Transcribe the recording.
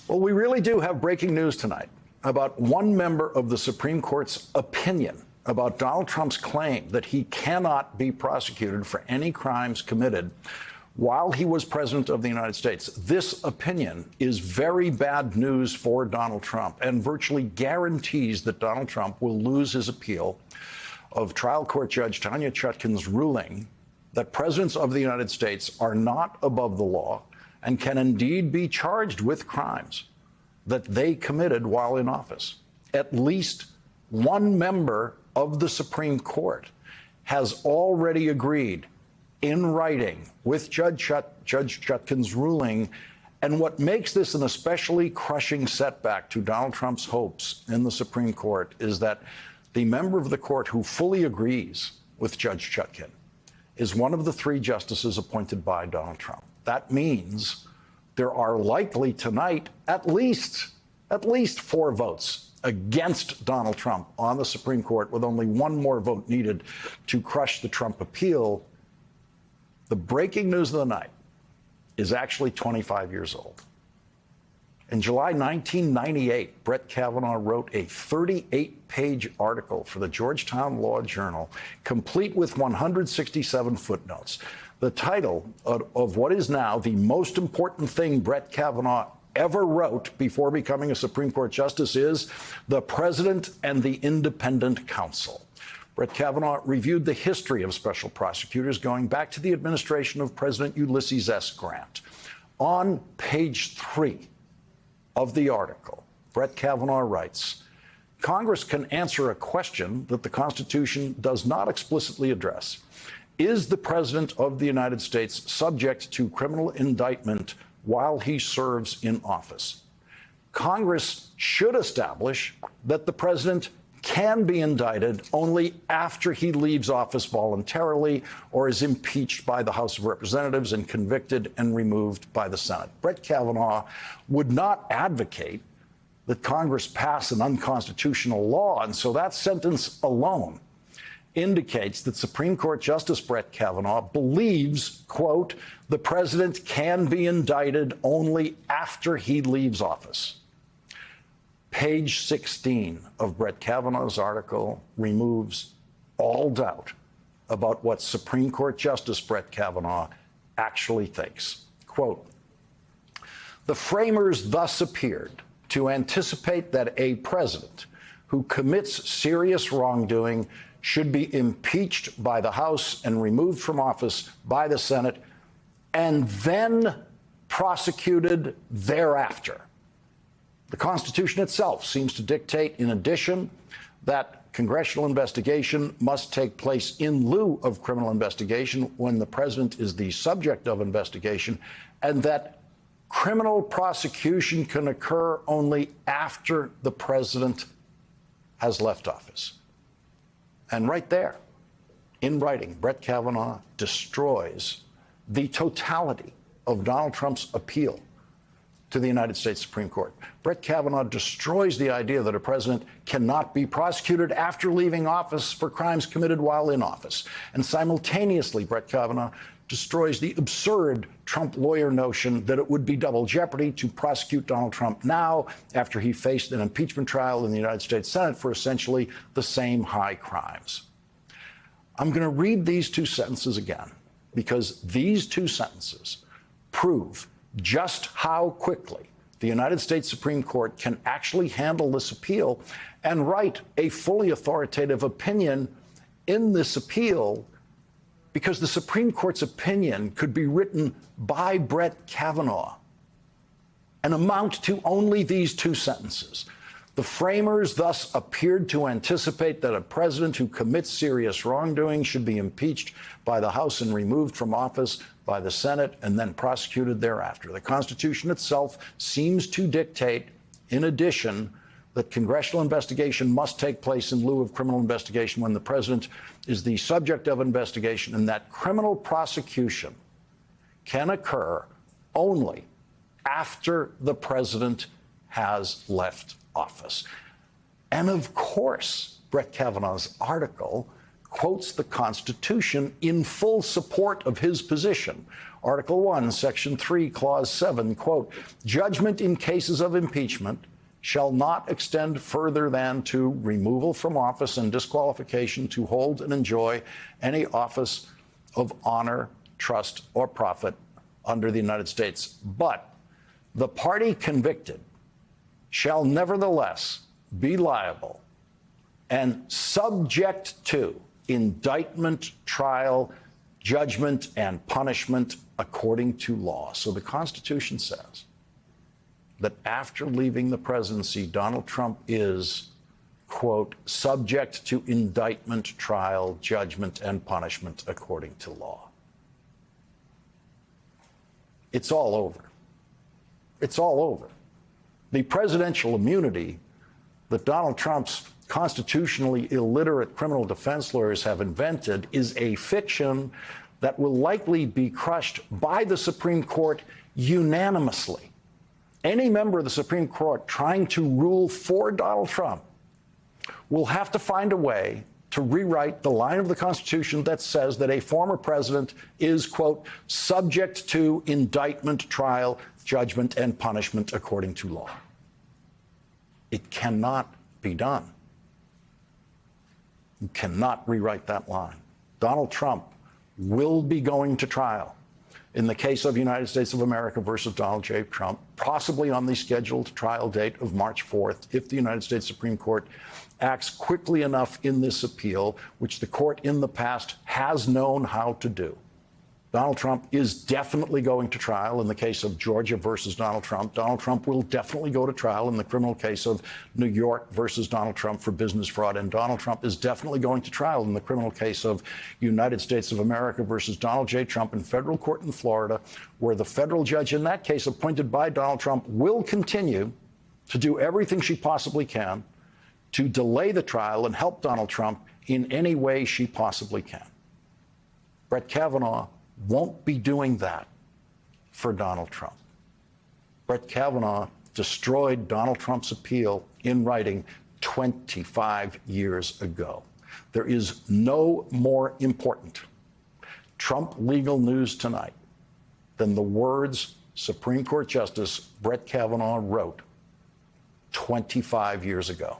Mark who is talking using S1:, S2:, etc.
S1: Well, we really do have breaking news tonight about one member of the Supreme Court's opinion about Donald Trump's claim that he cannot be prosecuted for any crimes committed while he was president of the United States. This opinion is very bad news for Donald Trump and virtually guarantees that Donald Trump will lose his appeal of trial court judge Tanya Chutkan's ruling that presidents of the United States are not above the law and can indeed be charged with crimes that they committed while in office. At least one member of the Supreme Court has already agreed in writing with Judge Chutkan's ruling. And what makes this an especially crushing setback to Donald Trump's hopes in the Supreme Court is that the member of the court who fully agrees with Judge Chutkan is one of the three justices appointed by Donald Trump. That means there are likely tonight at least 4 votes against Donald Trump on the Supreme Court, with only one more vote needed to crush the Trump appeal. The breaking news of the night is actually 25 years old. In July 1998, Brett Kavanaugh wrote a 38-page article for the Georgetown Law Journal, complete with 167 footnotes. The title of what is now the most important thing Brett Kavanaugh ever wrote before becoming a Supreme Court justice is "The President and the Independent Counsel." Brett Kavanaugh reviewed the history of special prosecutors going back to the administration of President Ulysses S. Grant. On page 3 of the article, Brett Kavanaugh writes, "Congress can answer a question that the Constitution does not explicitly address. Is the President of the United States subject to criminal indictment while he serves in office? Congress should establish that the President can be indicted only after he leaves office voluntarily or is impeached by the House of Representatives and convicted and removed by the Senate." Brett Kavanaugh would not advocate that Congress pass an unconstitutional law, and so that sentence alone indicates that Supreme Court Justice Brett Kavanaugh believes, quote, "the president can be indicted only after he leaves office." Page 16 of Brett Kavanaugh's article removes all doubt about what Supreme Court Justice Brett Kavanaugh actually thinks. Quote, "The framers thus appeared to anticipate that a president who commits serious wrongdoing should be impeached by the House and removed from office by the Senate, and then prosecuted thereafter. The Constitution itself seems to dictate, in addition, that congressional investigation must take place in lieu of criminal investigation when the president is the subject of investigation, and that criminal prosecution can occur only after the president has left office." And right there, in writing, Brett Kavanaugh destroys the totality of Donald Trump's appeal to the United States Supreme Court. Brett Kavanaugh destroys the idea that a president cannot be prosecuted after leaving office for crimes committed while in office. And simultaneously, Brett Kavanaugh destroys the absurd Trump lawyer notion that it would be double jeopardy to prosecute Donald Trump now after he faced an impeachment trial in the United States Senate for essentially the same high crimes. I'm going to read these 2 sentences again, because these 2 sentences prove just how quickly the United States Supreme Court can actually handle this appeal and write a fully authoritative opinion in this appeal, because the Supreme Court's opinion could be written by Brett Kavanaugh and amount to only these 2 sentences. "The framers thus appeared to anticipate that a president who commits serious wrongdoing should be impeached by the House and removed from office by the Senate and then prosecuted thereafter. The Constitution itself seems to dictate, in addition, that congressional investigation must take place in lieu of criminal investigation when the president is the subject of investigation, and that criminal prosecution can occur only after the president has left office." And of course, Brett Kavanaugh's article quotes the Constitution in full support of his position. Article 1, Section 3, Clause 7, quote, "Judgment in cases of impeachment shall not extend further than to removal from office and disqualification to hold and enjoy any office of honor, trust, or profit under the United States. But the party convicted shall nevertheless be liable and subject to indictment, trial, judgment, and punishment according to law." So the Constitution says that after leaving the presidency, Donald Trump is, quote, "subject to indictment, trial, judgment, and punishment according to law." It's all over. It's all over. The presidential immunity that Donald Trump's constitutionally illiterate criminal defense lawyers have invented is a fiction that will likely be crushed by the Supreme Court unanimously. Any member of the Supreme Court trying to rule for Donald Trump will have to find a way to rewrite the line of the Constitution that says that a former president is, quote, "subject to indictment, trial, judgment, and punishment according to law." It cannot be done. You cannot rewrite that line. Donald Trump will be going to trial in the case of United States of America versus Donald J. Trump, possibly on the scheduled trial date of March 4th, if the United States Supreme Court acts quickly enough in this appeal, which the court in the past has known how to do. Donald Trump is definitely going to trial in the case of Georgia versus Donald Trump. Donald Trump will definitely go to trial in the criminal case of New York versus Donald Trump for business fraud. And Donald Trump is definitely going to trial in the criminal case of United States of America versus Donald J. Trump in federal court in Florida, where the federal judge in that case appointed by Donald Trump will continue to do everything she possibly can to delay the trial and help Donald Trump in any way she possibly can. Brett Kavanaugh won't be doing that for Donald Trump. Brett Kavanaugh destroyed Donald Trump's appeal in writing 25 years ago. There is no more important Trump legal news tonight than the words Supreme Court Justice Brett Kavanaugh wrote 25 years ago.